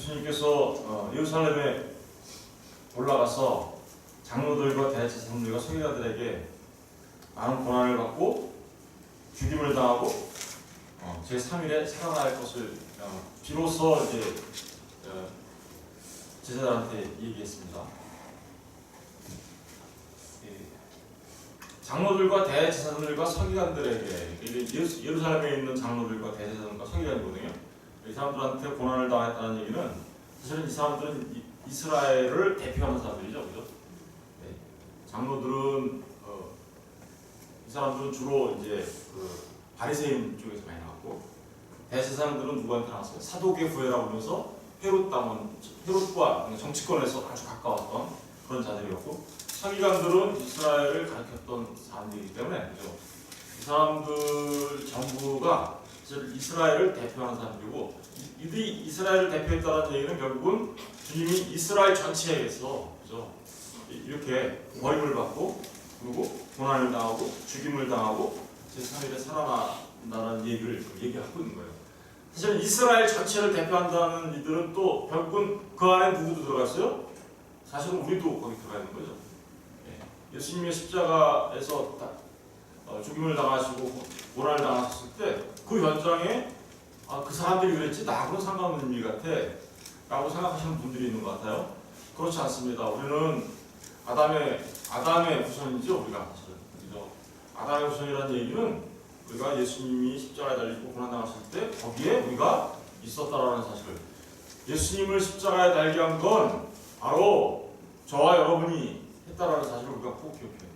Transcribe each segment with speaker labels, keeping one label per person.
Speaker 1: 예수님께서 예루살렘에 올라가서 장로들과 대제사장들과 서기관들에게 많은 고난을 받고 죽임을 당하고 제3일에 살아날 것을 비로소 이제 제자들한테 얘기했습니다. 장로들과 대제사장들과 서기관들에게, 예루살렘에 있는 장로들과 대제사장들과 서기관이거든요. 이 사람들한테 고난을 당했다는 얘기는 사실은 이 사람들은 이스라엘을 대표하는 사람들이죠, 그죠? 네. 장로들은 이 사람들은 주로 이제 바리새인 쪽에서 많이 나왔고, 대제사장들은 누구한테 나왔어요? 사독의 후예라고 하면서 헤롯과 정치권에서 아주 가까웠던 그런 자들이었고, 서기관들은 이스라엘을 가르쳤던 사람들이기 때문에, 그죠? 이 사람들 전부가 이스라엘을 대표하는 사람들이고, 이들이 이스라엘을 대표했다는 얘기는 결국은 주님이 이스라엘 전체에서, 그죠? 이렇게 버림을 받고, 그리고 고난을 당하고 죽임을 당하고 제3일에 살아난다는 얘기를 얘기하고 있는 거예요. 사실 이스라엘 전체를 대표한다는 이들은 또 결국은 그 안에 누구도 들어갔어요? 사실은 우리도 거기 들어가 있는 거죠. 예수님의 십자가에서 죽임을 당하시고 고난을 당하셨을 때 그 현장에 그 사람들이 그랬지 나하고는 상관없는 일 같아 라고 생각하시는 분들이 있는 것 같아요. 그렇지 않습니다. 우리는 아담의 후손이죠. 우리가 그죠? 아담의 후손이라는 얘기는 우리가 예수님이 십자가에 달리고 고난 당하실 때 거기에 우리가 있었다라는 사실. 예수님을 십자가에 달게 한 건 바로 저와 여러분이 했다라는 사실을 우리가 꼭 기억해야 돼요.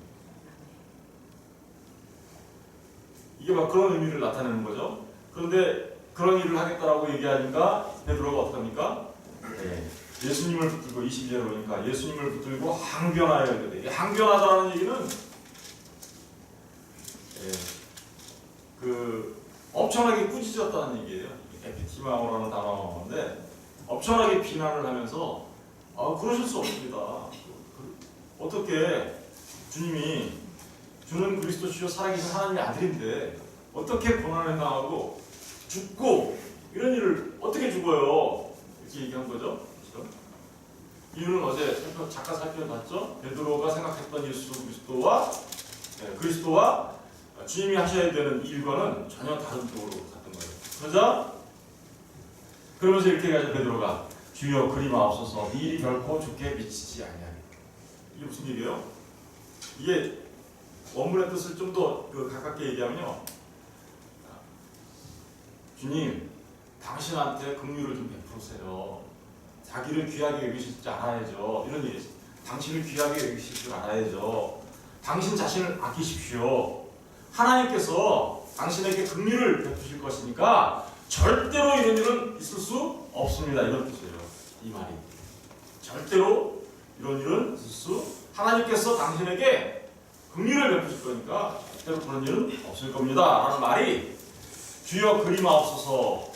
Speaker 1: 이게 막 그런 의미를 나타내는 거죠. 그런데 그런 일을 하겠다라고 얘기하니까 베드로가 어떡합니까? 네. 예수님을 붙들고 22절에 보니까 예수님을 붙들고 항변하여 이르되, 항변하다는 얘기는 엄청나게 꾸짖었다는 얘기예요. 에피티마오라는 단어인데 엄청나게 비난을 하면서 그러실 수 없습니다. 어떻게 주는 그리스도 주여 살아계신 하나님의 아들인데 어떻게 고난을 당하고 죽고 이런 일을 어떻게 죽어요? 이렇게 얘기한 거죠. 그렇죠? 이유는 어제 잠깐 살펴봤죠. 베드로가 생각했던 예수 그리스도와 주님이 하셔야 되는 일과는 전혀 다른 쪽으로 갔던 거예요. 그러면서 이렇게 얘기하죠. 베드로가 주여 그리마옵소서 이 일이 결코 죽게 미치지 아니하리. 이게 무슨 얘기예요? 이게 원문의 뜻을 좀 더 가깝게 얘기하면요, 주님 당신한테 긍휼을 좀 베푸세요. 자기를 귀하게 여기실 줄 알아야죠. 이런 얘기. 당신을 귀하게 여기실 줄 알아야죠. 당신 자신을 아끼십시오. 하나님께서 당신에게 긍휼을 베푸실 것이니까 절대로 이런 일은 있을 수 없습니다. 이런 뜻이에요. 이 말이. 절대로 이런 일은 있을 수, 하나님께서 당신에게 긍휼을 베푸실 거니까 절대로 그런 일은 없을 겁니다. 라는 말이 주여 그리마옵소서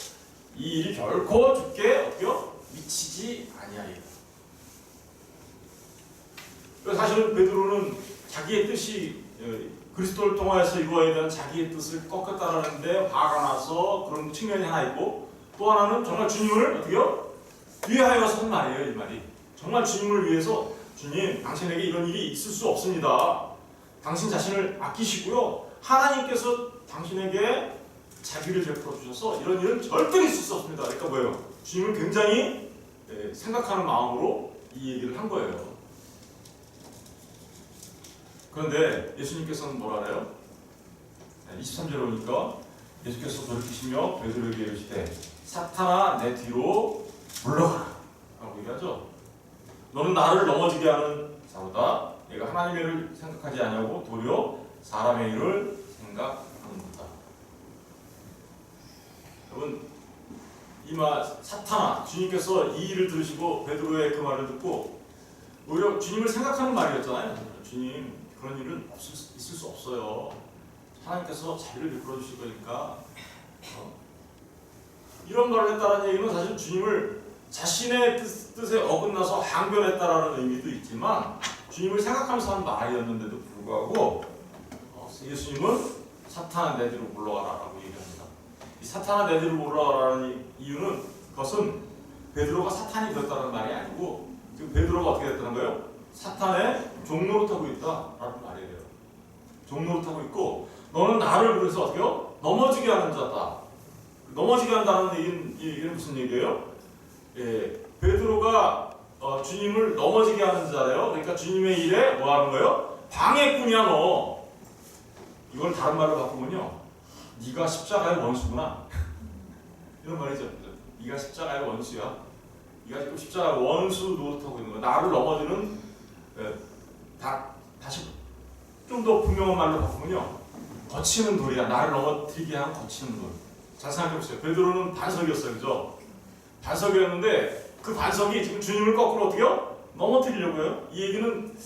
Speaker 1: 이 일이 결코 죽게 미치지 아니하리라. 사실은 베드로는 자기의 뜻이 그리스도를 통하여서 이루어야 되는 자기의 뜻을 꺾었다라는데 화가 나서 그런 측면이 하나 있고, 또 하나는 정말 주님을 위하여서 한 말이에요. 이 말이 정말 주님을 위해서, 주님 당신에게 이런 일이 있을 수 없습니다. 당신 자신을 아끼시고요, 하나님께서 당신에게 자비를 베풀어 주셔서 이런 일은 절대 있을 수 없습니다. 그러니까 뭐예요? 주님을 굉장히 생각하는 마음으로 이 얘기를 한 거예요. 그런데 예수님께서는 뭐라 그래요? 23절에 보니까 예수께서 돌이키시며 베드로에게 이르시되 사탄아 내 뒤로 물러가라 라고 얘기하죠. 너는 나를 넘어지게 하는 자로다. 내가 하나님의 일을 생각하지 아니하고 도리어 사람의 일을 생각하는도다. 여러분, 사탄아, 주님께서 이 일을 들으시고 베드로의 그 말을 듣고 오히려 주님을 생각하는 말이었잖아요. 주님, 그런 일은 있을 수 없어요. 하나님께서 자비를 베풀어 주실 거니까. 이런 말을 했다는 얘기는 사실 주님을 자신의 뜻에 어긋나서 항변했다라는 의미도 있지만, 주님을 생각하면서 한 말이었는데도 불구하고 예수님은 사탄아 내 뒤로 물러가라 라고 얘기합니다. 이 사탄아 내 뒤로 물러가라는 이유는, 그것은 베드로가 사탄이 되었다는 말이 아니고 지금 베드로가 어떻게 됐다는 거예요? 사탄의 종노릇하고 있다라는 말이에요. 종노릇하고 있고 너는 나를 그래서 어떻게 해요? 넘어지게 하는 자다. 넘어지게 한다는 얘기는 무슨 얘기예요? 예, 베드로가 주님을 넘어지게 하는 자래요. 그러니까 주님의 일에 뭐 하는 거예요? 방해꾼이야 너. 이걸 다른 말로 바꾸면요, 네가 십자가의 원수구나 이런 말이죠. 네가 십자가의 원수야. 네가 지금 십자가의 원수 노릇하고 있는 거야. 나를 넘어지는, 다시 좀 더 분명한 말로 바꾸면요, 거치는 돌이야. 나를 넘어뜨리게 하는 거치는 돌. 잘 생각해보세요. 베드로는 반석이었어요, 그죠? 반석이었는데 그 반석이 지금 주님을 거꾸로 어떻게요? 넘어뜨리려고 해요. 이 얘기는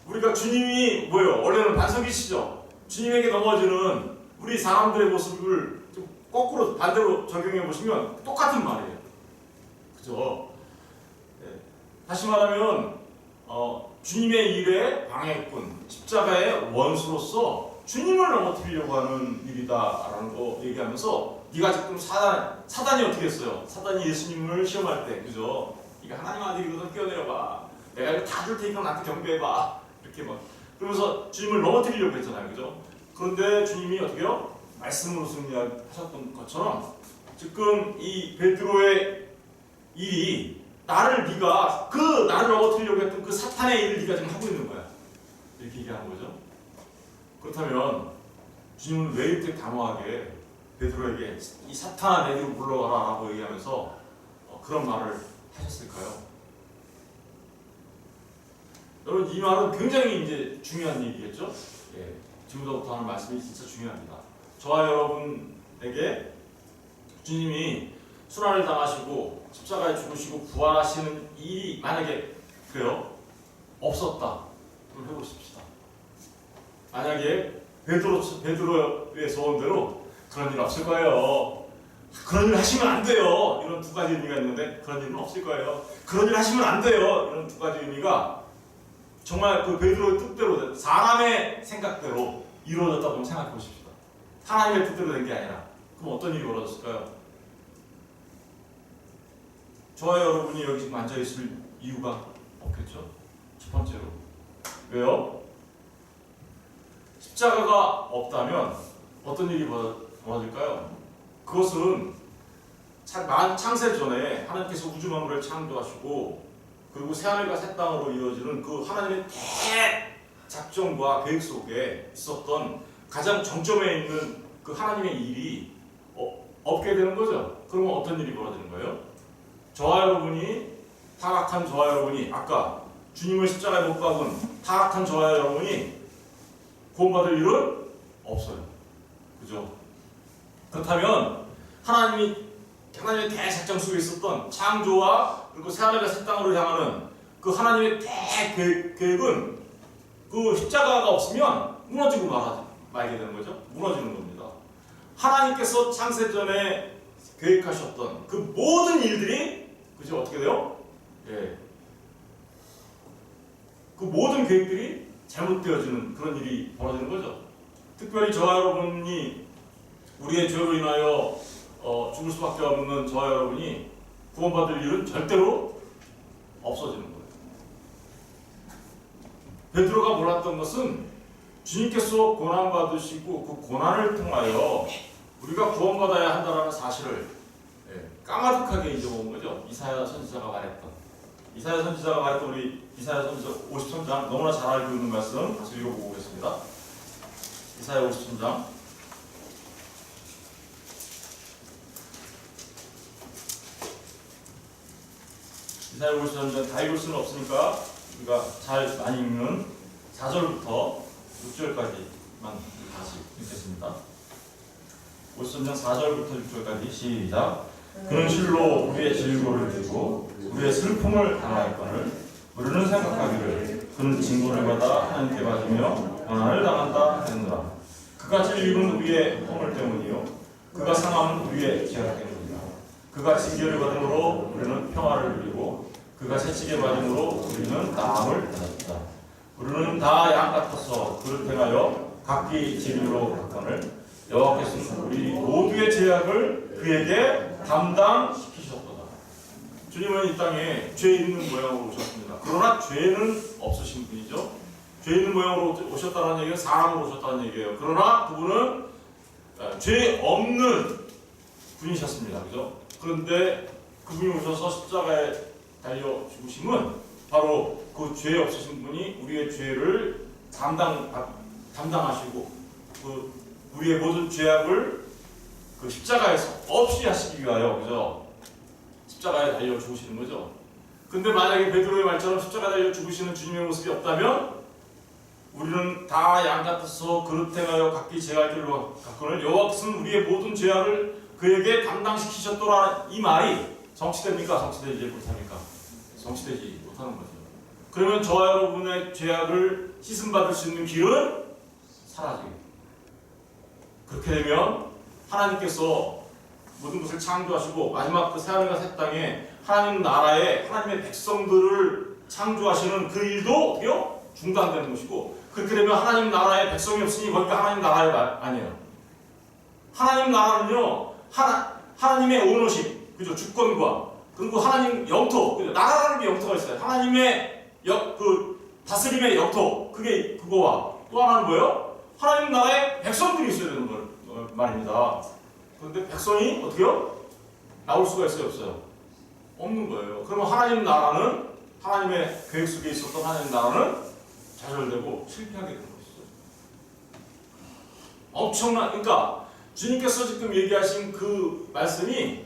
Speaker 1: 우리가 주님이 뭐예요? 원래는 반석이시죠? 주님에게 넘어지는 우리 사람들의 모습을 좀 거꾸로 반대로 적용해 보시면 똑같은 말이에요. 그죠? 네. 다시 말하면 주님의 일에 방해꾼, 십자가의 원수로서 주님을 넘어뜨리려고 하는 일이다라는 거 얘기하면서 네가 지금 사단이 어떻게 했어요? 사단이 예수님을 시험할 때, 그죠? 네가 하나님 아들이거든, 뛰어내려봐. 내가 이거 다 줄 테니까 나한테 경배해봐. 이렇게 막 그러면서 주님을 넘어뜨리려고 했잖아요, 그죠? 그런데 주님이 어떻게요? 말씀으로 승리하셨던 것처럼 지금 이 베드로의 일이 나를 넘어뜨리려고 했던 그 사탄의 일을 네가 지금 하고 있는 거야. 이렇게 얘기하는 거죠. 그렇다면 주님은 왜 이렇게 단호하게 베드로에게 이 사탄아 내 뒤로 물러가라라고 얘기하면서 그런 말을 하셨을까요? 여러분, 이 말은 굉장히 이제 중요한 얘기겠죠? 예, 지금부터 하는 말씀이 진짜 중요합니다. 저와 여러분에게 주님이 순환을 당하시고 십자가에 죽으시고 부활하시는 일이 만약에 그래요? 없었다. 그럼 해보십시다. 만약에 베드로의 소원대로 그런 일 없을 거예요. 그런 일 하시면 안 돼요. 이런 두 가지 의미가 있는데 그런 일은 없을 거예요. 그런 일 하시면 안 돼요. 이런 두 가지 의미가 정말 그 베드로의 뜻대로, 사람의 생각대로 이루어졌다고 좀 생각해 보십시다. 하나님의 뜻대로 된 게 아니라. 그럼 어떤 일이 벌어졌을까요? 저와 여러분이 여기 지금 앉아있을 이유가 없겠죠? 첫 번째로. 왜요? 십자가가 없다면 어떤 일이 벌어질까요? 그것은 창세 전에 하나님께서 우주 만물을 창조하시고 그리고 새하늘과 새 땅으로 이루어지는 그 하나님의 대작전과 계획 속에 있었던 가장 정점에 있는 그 하나님의 일이 없게 되는 거죠. 그러면 어떤 일이 벌어지는 거예요? 타락한 저와 여러분이, 아까 주님을 십자가에 못 박은 타락한 저와 여러분이 구원받을 일은 없어요. 그죠? 그렇다면 하나님의 대작전 속에 있었던 창조와 그리고 새하늘과 새 땅으로 향하는 그 하나님의 대계획은 그 십자가가 없으면 무너지고 말게 되는 거죠. 무너지는 겁니다. 하나님께서 창세전에 계획하셨던 그 모든 일들이, 그죠? 어떻게 돼요? 예. 그 모든 계획들이 잘못되어지는 그런 일이 벌어지는 거죠. 특별히 저와 여러분이 우리의 죄로 인하여 죽을 수밖에 없는 저와 여러분이 구원받을 일은 절대로 없어지는 거예요. 베드로가 몰랐던 것은 주님께서 고난받으시고 그 고난을 통하여 우리가 구원받아야 한다는 사실을 까마득하게 잊어본 거죠. 이사야 선지자가 말했던 우리 이사야 선지자 53장, 너무나 잘 알고 있는 말씀 같이 읽어보고 오겠습니다. 이사야 53장 이사야 53장 다 읽을 수는 없으니까 우리가 잘 많이 읽는 4절부터 6절까지만 다시 읽겠습니다. 53장 4절부터 6절까지 시작. 그는 실로 우리의 질고를 들고 우리의 슬픔을 당하였거늘 우리는 생각하기를 그는 징벌을 받아 하나님께 맞으며 고난을 당한다 했느라. 그가 찔림은 우리의 허물 때문이요 그가 상함은 우리의 죄악 때문이다. 그가 징계를 받음으로 우리는 평화를 누리고 그가 채찍에 맞음으로 우리는 나음을 받았다. 우리는 다 양 같아서 그를 행하여 각기 진리로 갔거늘 여호와께서는 우리 모두의 죄악을 그에게 담당시키셨도다. 주님은 이 땅에 죄 있는 모양으로 오셨습니다. 그러나 죄는 없으신 분이죠. 죄 있는 모양으로 오셨다는 얘기는 사람으로 오셨다는 얘기예요. 그러나 그분은 죄 없는 분이셨습니다. 그죠? 그런데 그분이 오셔서 십자가에 달려 죽으심은 바로 그 죄 없으신 분이 우리의 죄를 담당하시고 그 우리의 모든 죄악을 그 십자가에서 없이 하시기 위하여, 그죠? 십자가에 달려 죽으시는 거죠. 근데 만약에 베드로의 말처럼 십자가에 달려 죽으시는 주님의 모습이 없다면 우리는 다 양같아서 그릇 행하여 각기 제할 길로 갔거늘 여호와께서는 우리의 모든 죄악을 그에게 감당시키셨더라. 이 말이 성취됩니까? 성취되지 못합니까? 성취되지 못하는 거죠. 그러면 저와 여러분의 죄악을 씻음받을 수 있는 길은 사라지게. 그렇게 되면 하나님께서 모든 것을 창조하시고 마지막 그 새하늘과 새 땅에 하나님 나라에 하나님의 백성들을 창조하시는 그 일도 어때요? 중단되는 것이고, 그렇게 되면 하나님 나라에 백성이 없으니 거기가 하나님 나라가 아니에요. 하나님 나라는요, 하나님의 오너십, 그죠? 주권과 그리고 하나님 영토, 그죠? 나라라는 게 영토가 있어요. 하나님의 다스림의 영토, 그게 그거와 또 하나는 뭐예요? 하나님 나라에 백성들이 있어야 되는 말입니다. 그런데 백성이 어떻게요? 나올 수가 있어요, 없어요? 없는 거예요. 그러면 하나님 나라는, 하나님의 계획 속에 있었던 하나님 나라는 좌절되고 실패하게 되는 것이죠. 엄청난, 그러니까 주님께서 지금 얘기하신 그 말씀이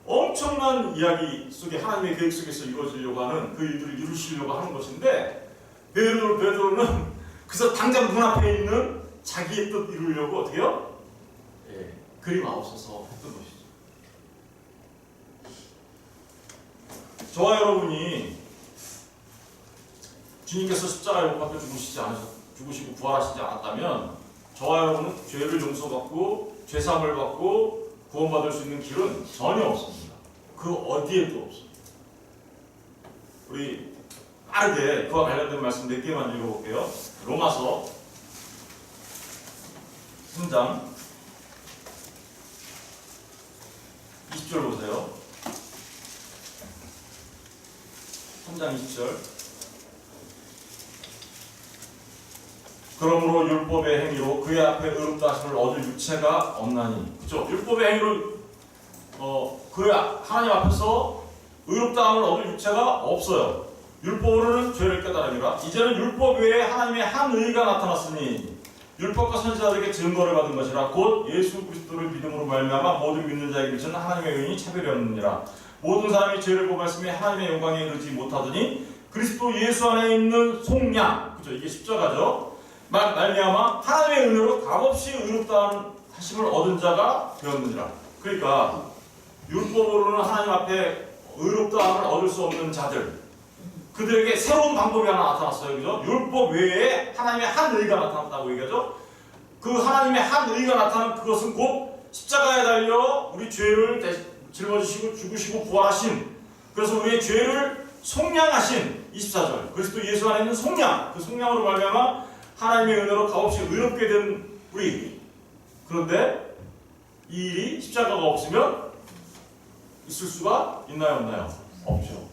Speaker 1: 엄청난 이야기 속에 하나님의 계획 속에서 이루어지려고 하는 그 일들을 이루시려고 하는 것인데, 베드로는 그래서 당장 눈앞에 있는 자기의 뜻 이루려고 어떻게요? 그림 앞서서 했던 것이죠. 저와 여러분이 주님께서 십자가에 못 박혀 죽으시고 부활하시지 않았다면 저와 여러분은 죄를 용서받고 죄사함을 받고 구원받을 수 있는 길은 전혀 없습니다. 그 어디에도 없습니다. 우리 빠르게 그와 관련된 말씀 4개만 읽어볼게요. 로마서 3장 20절 보세요. 3장 20절. 그러므로 율법의 행위로 그의 앞에 의롭다 하심을 얻을 유체가 없나니. 그죠? 율법의 행위로 하나님 앞에서 의롭다함을 얻을 유체가 없어요. 율법으로는 죄를 깨달으니라. 이제는 율법 외에 하나님의 한 의가 나타났으니 율법과 선지자들에게 증거를 받은 것이라. 곧 예수 그리스도를 믿음으로 말미암아 모든 믿는 자에게 비치는 하나님의 의인이 차별이 없느니라. 모든 사람이 죄를 범했으며 하나님의 영광에 이르지 못하더니 그리스도 예수 안에 있는 속량, 그죠? 이게 십자가죠. 말미암아 하나님의 은혜로 값없이 의롭다 하심을 얻은 자가 되었느니라. 그러니까 율법으로는 하나님 앞에 의롭다함을 얻을 수 없는 자들, 그들에게 새로운 방법이 하나 나타났어요. 그죠? 율법 외에 하나님의 한 의가 나타났다고 얘기하죠. 그 하나님의 한 의가 나타난 그것은 곧 십자가에 달려 우리 죄를 짊어지시고 죽으시고 부활하신, 그래서 우리의 죄를 속량하신 24절 그리스도 예수 안에 있는 속량, 그 속량으로 말미암아 하나님의 은혜로 값없이 의롭게 된 우리. 그런데 이 일이 십자가가 없으면 있을 수가 있나요, 없나요? 없죠.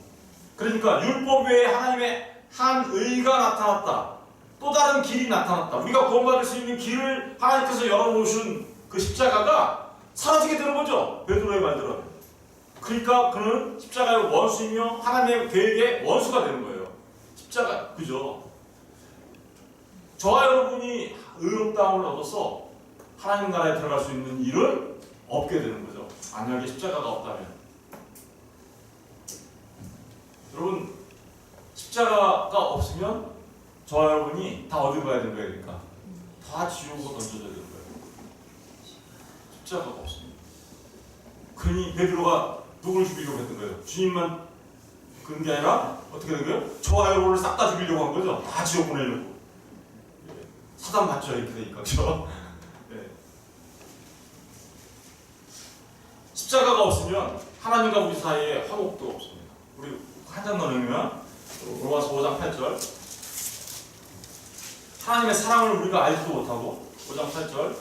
Speaker 1: 그러니까 율법 외에 하나님의 한 의가 나타났다. 또 다른 길이 나타났다. 우리가 구원받을 수 있는 길을 하나님께서 열어놓으신 그 십자가가 사라지게 되는 거죠. 베드로의 말대로. 그러니까 그는 십자가의 원수이며 하나님의 계획의 원수가 되는 거예요. 십자가, 그죠? 저와 여러분이 의롭다함을 얻어서 하나님 나라에 들어갈 수 있는 일은 없게 되는 거죠. 만약에 십자가가 없다면. 여러분, 십자가가 없으면 저와 여러분이 다 어디로 가야 되는 거예요? 그러니까 다 지옥으로 던져져야 되는 거예요. 십자가가 없습니다. 그러니 베드로가 누굴 죽이려고 했던 거예요? 주님만 그런 게 아니라 어떻게 된 거예요? 저와 여러분을 싹 다 죽이려고 한 거죠. 다 지옥 보내려고. 사단 받죠, 이렇게 되니까. 그렇죠? 네. 십자가가 없으면 하나님과 우리 사이에 화목도 없습니다. 우리 한 장 더 넣으면 로마서 5장 8절. 하나님의 사랑을 우리가 알지도 못하고, 5장 8절,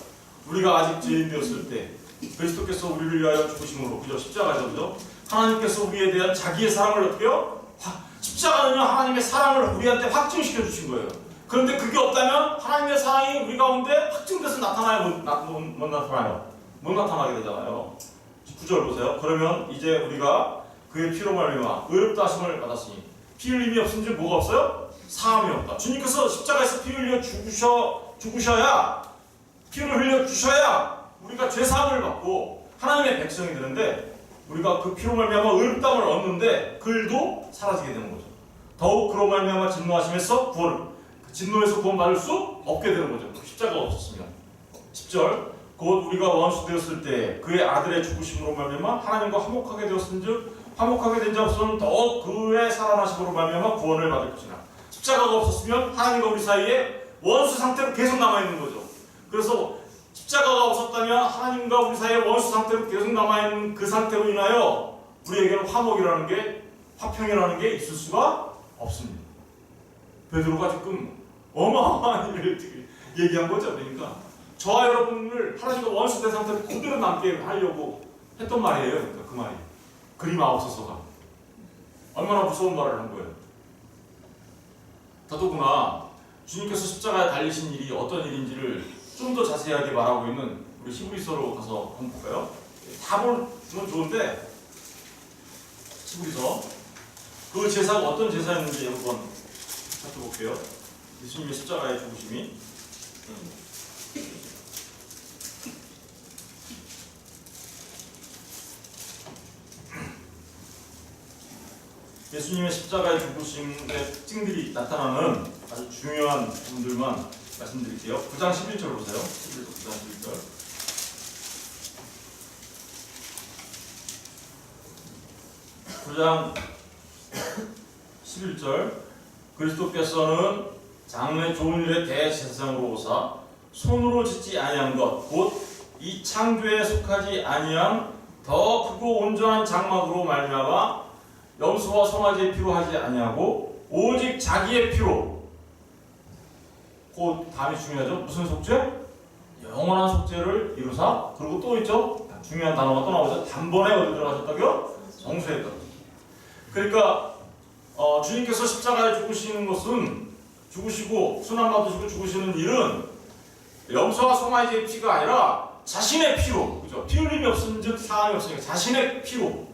Speaker 1: 우리가 아직 죄인 되었을 때 그리스도께서 우리를 위하여 죽으심으로, 그죠? 십자가죠, 그죠? 하나님께서 우리에 대한 자기의 사랑을 어떻게요? 십자가는요 하나님의 사랑을 우리한테 확증시켜 주신 거예요. 그런데 그게 없다면 하나님의 사랑이 우리 가운데 확증돼서 나타나요? 못 나타나요? 못 나타나게 되잖아요. 9절 보세요. 그러면 이제 우리가 그의 피로 말미암아 의롭다 하심을 받았으니 피 흘림이 없은지 뭐가 없어요? 사함이 없다. 주님께서 십자가에서 피 흘려 죽으셔야, 피를 흘려 주셔야 우리가 죄 사함을 받고 하나님의 백성이 되는데, 우리가 그 피로 말미암아 의롭다함을 얻는데 그 일도 사라지게 되는 거죠. 더욱 그로 말미암아 진노하심에서 진노에서 구원받을 수 없게 되는 거죠. 십자가가 없었으면. 10절 곧 우리가 원수 되었을 때 그의 아들의 죽으심으로 말미암아 하나님과 화목하게 되었은즉 화목하게 된 자로서는 더욱 그의 살아나심으로 말미암아 구원을 받을 것이나. 십자가가 없었으면 하나님과 우리 사이에 원수 상태로 계속 남아있는 거죠. 그래서 십자가가 없었다면 하나님과 우리 사이에 원수 상태로 계속 남아있는 그 상태로 인하여 우리에게는 화목이라는 게, 화평이라는 게 있을 수가 없습니다. 베드로가 지금 어마어마한 일을 얘기한 거죠. 그러니까 저와 여러분을 하나님과 원수 된 상태로 그대로 남게 하려고 했던 말이에요. 그러니까 그 말이 그림 아홉소서가 얼마나 무서운 말을 한 거예요. 더더구나 주님께서 십자가에 달리신 일이 어떤 일인지를 좀 더 자세하게 말하고 있는 우리 히브리서로 가서 한번 볼까요? 다 보면 좋은데 히브리서 그 제사가 어떤 제사였는지 한번 살펴볼게요. 예수님의 십자가의 죽으심이 예수님의 십자가의 죽으심의 특징들이 나타나는 아주 중요한 부분들만 말씀드릴게요. 9장 11절 보세요. 9장 11절. (9장 11절) 그리스도께서는 장래 좋은 일의 대제사장으로 오사 손으로 짓지 아니한 것 곧 이 창조에 속하지 아니한 더 크고 온전한 장막으로 말미암아 염소와 송아지의 피로 하지 아니하고 오직 자기의 피로, 그 다음이 중요하죠. 무슨 속죄? 영원한 속죄를 이루사. 그리고 또 있죠. 중요한 단어가 또 나오죠. 단번에 어디 들어가셨다고요? 정수했다. 그러니까 주님께서 십자가에 죽으시는 것은, 죽으시고 순환 받으시고 죽으시는 일은 염소와 송아지의 피가 아니라 자신의 피로, 그죠? 피 흘림이 없은즉 사함이 없으니까 자신의 피로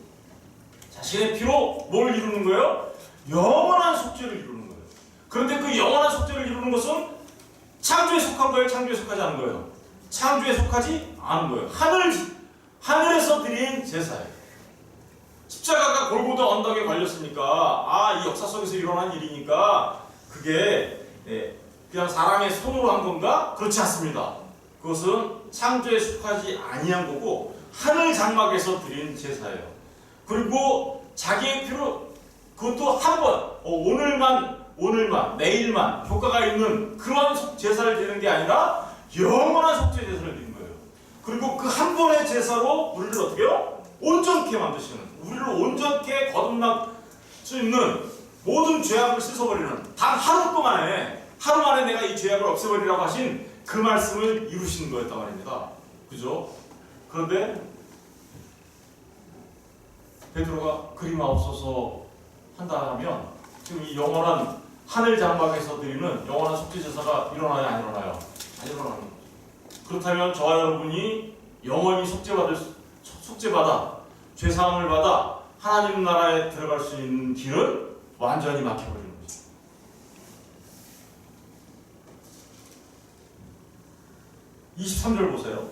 Speaker 1: 뭘 이루는 거예요? 영원한 속죄를 이루는 거예요. 그런데 그 영원한 속죄를 이루는 것은 창조에 속한 거예요? 창조에 속하지 않은 거예요? 창조에 속하지 않은 거예요. 하늘에서 드린 제사예요. 십자가가 골고다 언덕에 걸렸으니까 이 역사 속에서 일어난 일이니까 그게 그냥 사람의 손으로 한 건가? 그렇지 않습니다. 그것은 창조에 속하지 아니한 거고 하늘 장막에서 드린 제사예요. 그리고 자기의 피로, 그것도 한 번, 오늘만, 내일만 효과가 있는 그런 제사를 드리는 게 아니라 영원한 속죄 제사를 드린 거예요. 그리고 그 한 번의 제사로 우리를 어떻게 해요? 온전케 만드시는, 우리를 온전케 거듭날 수 있는 모든 죄악을 씻어버리는, 단 하루 만에 내가 이 죄악을 없애버리라고 하신 그 말씀을 이루시는 거였단 말입니다. 그죠? 그런데 베드로가 그림 없어서 한다 하면 지금 이 영원한 하늘 장막에서 드리는 영원한 속죄 제사가 일어나요, 안 일어나요? 안 일어나는 거죠. 그렇다면 저와 여러분이 영원히 속죄받아 죄 사함을 받아 하나님 나라에 들어갈 수 있는 길은 완전히 막혀버리는 거죠. 23절 보세요.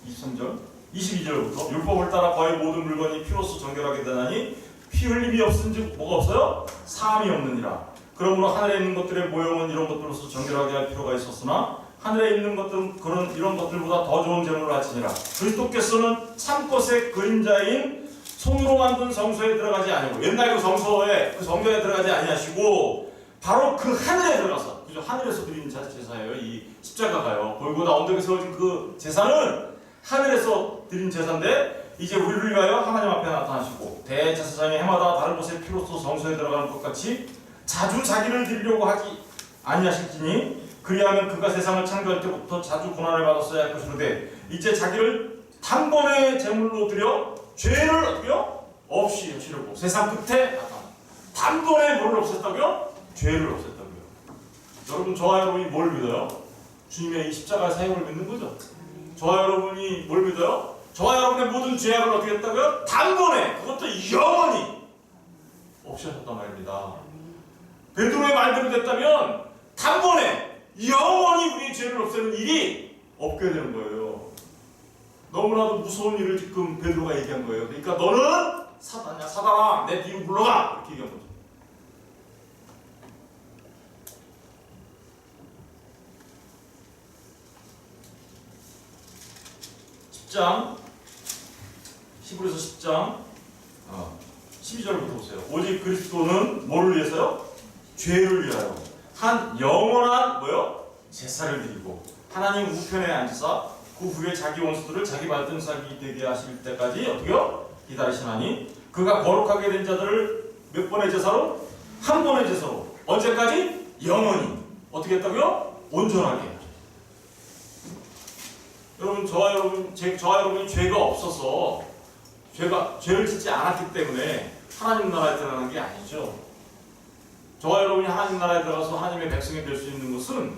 Speaker 1: 23절, 22절부터 율법을 따라 거의 모든 물건이 피로써 정결하게 되나니 피 흘림이 없은즉 뭐가 없어요? 사함이 없느니라. 그러므로 하늘에 있는 것들의 모형은 이런 것들로서 정결하게 할 필요가 있었으나 하늘에 있는 것들은 이런 것들보다 더 좋은 제물을 바치니라. 그리스도께서는 참것의 그림자인 손으로 만든 성소에 들어가지 아니하고, 옛날 그 성소에, 그 성전에 들어가지 아니하시고 바로 그 하늘에 들어가서, 그죠? 하늘에서 드리는 제사예요. 이 십자가가요. 골고다 언덕에 세워진 그 제사는 하늘에서 드린 제사인데 이제 우리를 위하여 하나님 앞에 나타나시고 대제사장이 해마다 다른 곳에 피로써 성소에 들어가는 것 같이 자주 자기를 드리려고 하지 아니하실지니 그리하면 그가 세상을 창조할 때부터 자주 고난을 받았어야 할 것이로되 이제 자기를 단번에 제물로 드려 죄를 어떻게요? 없이 하시려고 세상 끝에 나타나. 단번에 뭐를 없앴다고요? 죄를 없앴다고요. 여러분, 저와 여러분이 뭘 믿어요? 주님의 이 십자가의 사역을 믿는 거죠. 저와 여러분이 뭘 믿어요? 저와 여러분의 모든 죄악을 어떻게 했다고요? 단번에, 그것도 영원히 없애셨단 말입니다. 베드로의 말대로 됐다면 단번에 영원히 우리의 죄를 없애는 일이 없게 되는 거예요. 너무나도 무서운 일을 지금 베드로가 얘기한 거예요. 그러니까 너는 사단이야, 사단아, 내 뒤로 물러가, 이렇게 얘기한 거죠. 10장, 히브리서 10장 12절부터 보세요. 오직 그리스도는 뭐를 위해서요? 죄를 위하여 한 영원한 뭐요? 제사를 드리고 하나님 우편에 앉으사 그 후에 자기 원수들을 자기 발등살기 되게 하실 때까지 어떻게요? 기다리시나니 그가 거룩하게 된 자들을 몇 번의 제사로? 한 번의 제사로. 언제까지? 영원히. 어떻게 했다고요? 온전하게. 여러분, 저와 여러분이 죄가 없어서 죄를 짓지 않았기 때문에 하나님 나라에 들어가는 게 아니죠. 저와 여러분이 하나님 나라에 들어가서 하나님의 백성이 될 수 있는 것은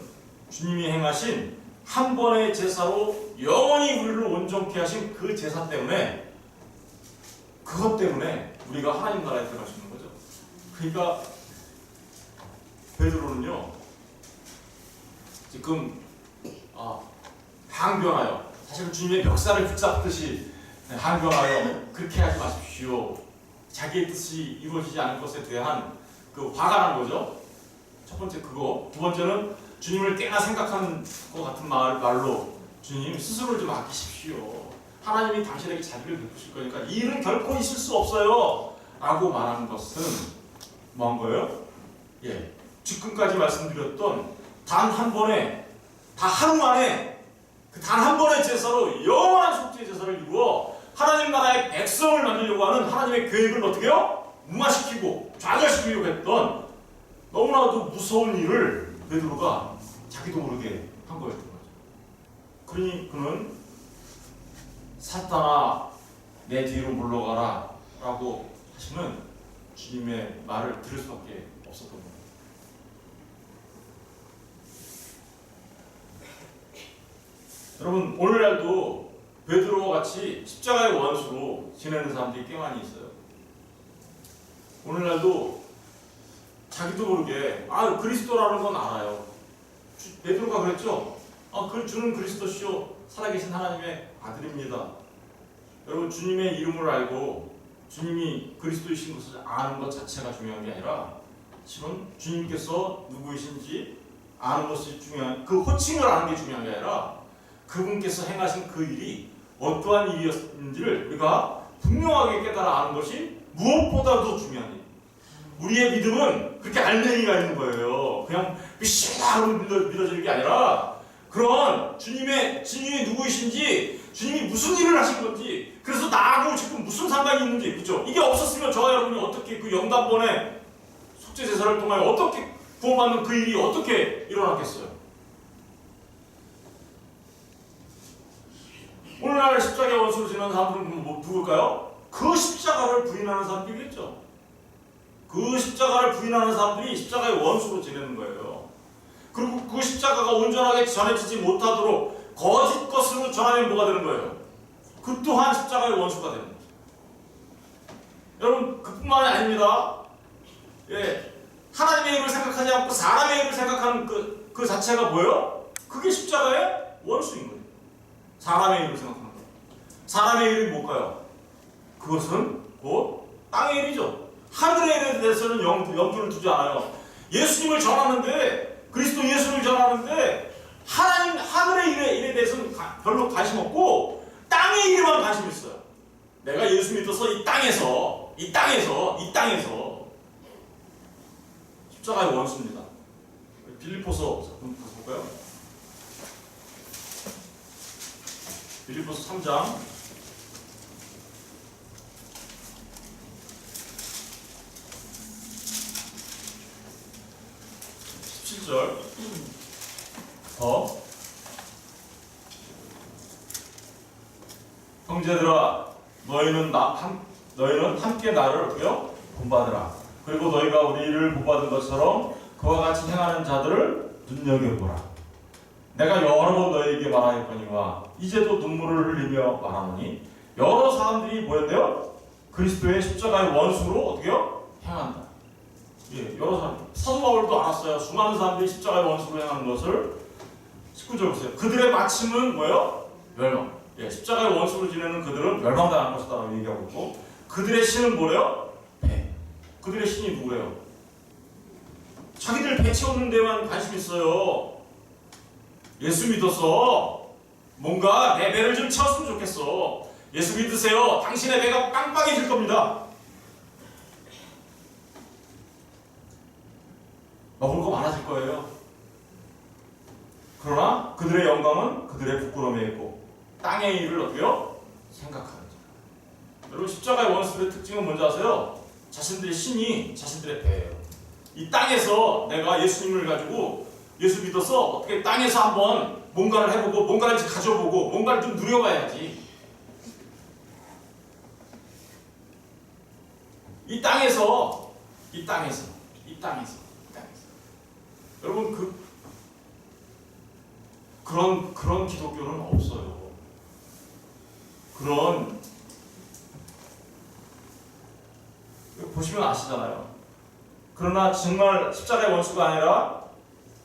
Speaker 1: 주님이 행하신 한 번의 제사로 영원히 우리를 온전케 하신 그 제사 때문에, 그것 때문에 우리가 하나님 나라에 들어갈 수 있는 거죠. 그러니까 베드로는요, 지금 항변하여, 사실 주님의 멱살을 붙잡듯이 항변하여 그렇게 하지 마십시오. 자기의 뜻이 이루어지지 않을 것에 대한 그 화가 난 거죠. 첫 번째 그거. 두 번째는 주님을 꽤나 생각하는 것 같은 말로 주님 스스로를 좀 아끼십시오. 하나님이 당신에게 자비를 베푸실 거니까 이 일은 결코 있을 수 없어요 라고 말하는 것은 뭐한 거예요? 예, 지금까지 말씀드렸던 단 한 번에, 다 하루 만에 그 단 한 번의 제사로 영원한 속죄 제사를 이루어 하나님 나라의 백성을 만들려고 하는 하나님의 계획을 어떻게 해요? 무마시키고 좌절시키려고 했던 너무나도 무서운 일을 베드로가 자기도 모르게 한 거였던 거죠. 그러니 그는 사탄아 내 뒤로 물러가라 라고 하시는 주님의 말을 들을 수밖에 없었던 거예요. 여러분, 오늘날도 베드로와 같이 십자가의 원수로 지내는 사람들이 꽤 많이 있어요. 오늘날도 자기도 모르게 그리스도라는 건 알아요. 베드로가 그랬죠. 주는 그리스도시요 살아계신 하나님의 아들입니다. 여러분, 주님의 이름을 알고 주님이 그리스도이신 것을 아는 것 자체가 중요한 게 아니라 지금 주님께서 누구이신지 아는 것이 중요한, 그 호칭을 아는 게 중요한 게 아니라 그분께서 행하신 그 일이 어떠한 일이었는지를 우리가 분명하게 깨달아 아는 것이 무엇보다도 중요한 일. 우리의 믿음은 그렇게 알맹이가 있는 거예요. 그냥 믿으시다 하고 믿어지는 게 아니라 그런 주님이 누구이신지, 주님이 무슨 일을 하신 건지, 그래서 나하고 지금 무슨 상관이 있는지, 그렇죠? 이게 없었으면 저와 여러분이 어떻게 그 영단번에 속죄 제사를 통하여 어떻게 구원받는 그 일이 어떻게 일어났겠어요? 오늘날 십자가의 원수로 지내는 사람들은 누굴까요? 그 십자가를 부인하는 사람들이겠죠. 그 십자가를 부인하는 사람들이 십자가의 원수로 지내는 거예요. 그리고 그 십자가가 온전하게 전해지지 못하도록 거짓 것으로 전하면 뭐가 되는 거예요? 그 또한 십자가의 원수가 되는 거예요. 여러분, 그뿐만이 아닙니다. 예, 하나님의 일을 생각하지 않고 사람의 일을 생각하는 그 자체가 뭐예요? 그게 십자가의 원수인 거예요. 사람의 일을 생각하는 거예요. 사람의 일이 뭘까요? 그것은 곧 땅의 일이죠. 하늘의 일에 대해서는 염두를 두지 않아요. 예수님을 전하는데, 그리스도 예수를 전하는데 하나님 하늘의 일에 대해서는 별로 관심 없고 땅의 일에만 관심 있어요. 내가 예수 믿어서 이 땅에서 십자가의 원수입니다. 빌립보서 볼까요? 빌립보서 3장 17절 형제들아 너희는 너희는 함께 나를 어떻게요? 본받으라. 그리고 너희가 우리를 본받은 것처럼 그와 같이 행하는 자들을 눈여겨보라. 내가 여러 번 너희에게 말하였거니와 이제도 눈물을 흘리며 말하노니 여러 사람들이 뭐였대요? 그리스도의 십자가의 원수로 어떻게요? 행한다. 예, 여러 사람. 사도 바울도 알았어요. 수많은 사람들이 십자가의 원수로 행하는 것을. 19절 보세요. 그들의 마침은 뭐예요? 멸망. 예, 십자가의 원수로 지내는 그들은 멸망당할 것이다라고 얘기하고 있고, 그들의 신은 뭐래요? 배. 그들의 신이 누구래요? 자기들 배 채우는 데만 관심 있어요. 예수 믿었어. 뭔가 내 배를 좀 채웠으면 좋겠어. 예수 믿으세요. 당신의 배가 빵빵해질 겁니다. 먹을 거 많아질 거예요. 그러나 그들의 영광은 그들의 부끄러움에 있고 땅의 일을 어떻게요? 생각하는 자. 여러분 십자가의 원수들의 특징은 뭔지 아세요? 자신들의 신이 자신들의 배예요. 이 땅에서 내가 예수님을 가지고 예수 믿어서 어떻게 땅에서 한번 뭔가를 해보고 뭔가를 가져보고 뭔가를 좀 누려봐야지. 이 땅에서 여러분 그런 기독교는 없어요. 그런 보시면 아시잖아요. 그러나 정말 십자가의 원수가 아니라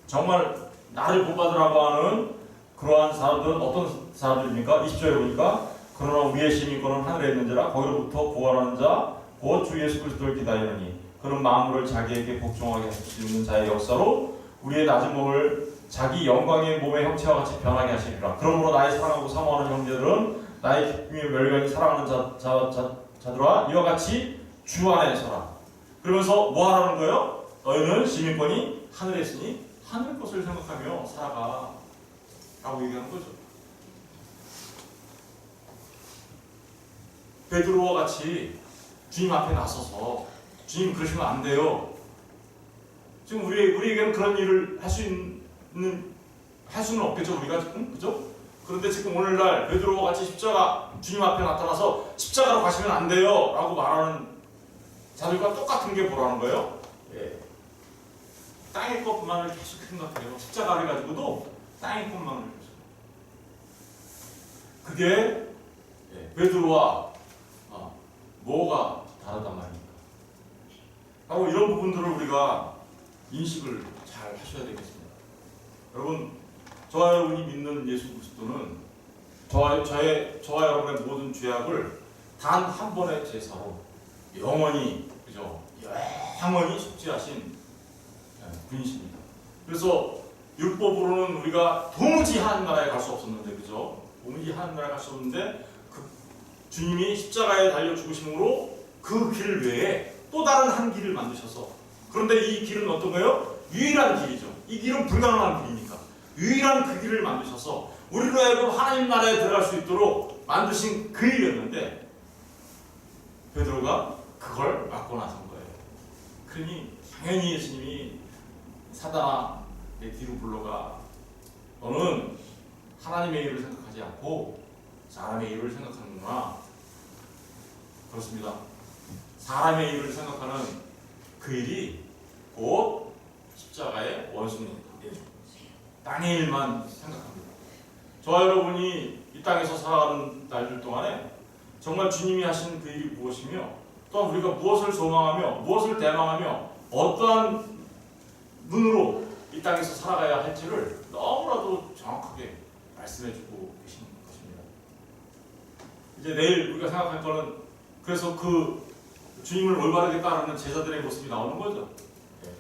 Speaker 1: 정말 나를 본받으라고 하는 그러한 사람들은 어떤 사람들입니까? 20절에 보니까 그러나 우리의 시민권은 하늘에 있는지라 거기로부터 구원하는 자 곧 주 예수 그리스도를 기다리느니 그는 만물을 자기에게 복종하게 하실 수 있는 자의 역사로 우리의 낮은 몸을 자기 영광의 몸의 형체와 같이 변하게 하시리라. 그러므로 나의 사랑하고 사모하는 형제들은 나의 기쁨이 멸관히 사랑하는 자들과 이와 같이 주 안에 서라. 그러면서 뭐 하라는 거예요? 너희는 시민권이 하늘에 있으니 하늘 것을 생각하며 살아가 라고 얘기하는 거죠. 베드로와 같이 주님 앞에 나서서 주님 그러시면 안 돼요. 지금 우리에게는 그런 일을 할 수는 없겠죠. 우리가 지금 그죠? 그런데 지금 오늘날 베드로와 같이 십자가 주님 앞에 나타나서 십자가로 가시면 안 돼요 라고 말하는 자들과 똑같은 게 뭐라는 거예요? 예. 땅의 것만을 계속 생각해요. 십자가를 가지고도 땅의 것만을 계속. 그게 베드로와 뭐가 다르단 말입니까? 바로 이런 부분들을 우리가 인식을 잘 하셔야 되겠습니다. 여러분, 저와 여러분이 믿는 예수 그리스도는 저와 여러분의 모든 죄악을 단 한 번의 제사로 영원히, 그죠? 영원히 속죄하신 분이십니다. 그래서 율법으로는 우리가 도무지 하나님 나라에 갈 수 없었는데, 그죠? 도무지 하나님 나라에 갈 수 없는데 주님이 십자가에 달려 죽으심으로 그 길 외에 또 다른 한 길을 만드셔서, 그런데 이 길은 어떤 거예요? 유일한 길이죠. 이 길은 불가능한 길이니까 유일한 그 길을 만드셔서 우리로 하여금 하나님 나라에 들어갈 수 있도록 만드신 그 일이었는데 베드로가 그걸 막고 나선 거예요. 그러니 당연히 예수님이 사단아 내 뒤로 불러가. 너는 하나님의 일을 생각하지 않고 사람의 일을 생각하는구나. 그렇습니다. 사람의 일을 생각하는 그 일이 곧 십자가의 원수입니다. 땅의 일만 생각합니다. 저와 여러분이 이 땅에서 살아가는 날들 동안에 정말 주님이 하신 그 일이 무엇이며 또한 우리가 무엇을 소망하며 무엇을 대망하며 어떠한 눈으로 이 땅에서 살아가야 할지를 너무나도 정확하게 말씀해주고 계시는 것입니다. 이제 내일 우리가 생각할 거는 그래서 그 주님을 올바르게 따르는 제자들의 모습이 나오는 거죠.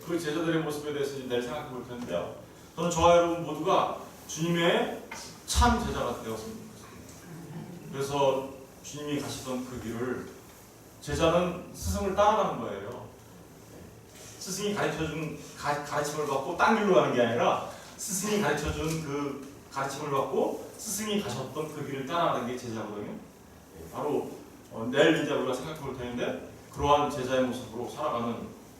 Speaker 1: 그 제자들의 모습에 대해서 내일 생각해 볼 텐데요. 저는 저와 여러분 모두가 주님의 참 제자가 되었으면 좋겠습니다. 그래서 주님이 가시던 그 길을 제자는 스승을 따라가는 거예요. 스승이 가르쳐준 가르침을 받고 딴 길로 가는 게 아니라 스승이 가르쳐준 그 가르침을 받고 스승이 가셨던 그 길을 따라가는 게 제자거든요. 바로 내일 이제 우리가 생각해 볼 텐데 그러한 제자의 모습으로 살아가는,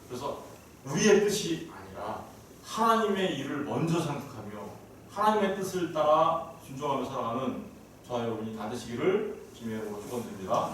Speaker 1: 그래서 우리의 뜻이 아니라 하나님의 일을 먼저 생각하며 하나님의 뜻을 따라 순종하며 살아가는 저와 여러분이 다 되시기를 주님의 이름으로 축원드립니다.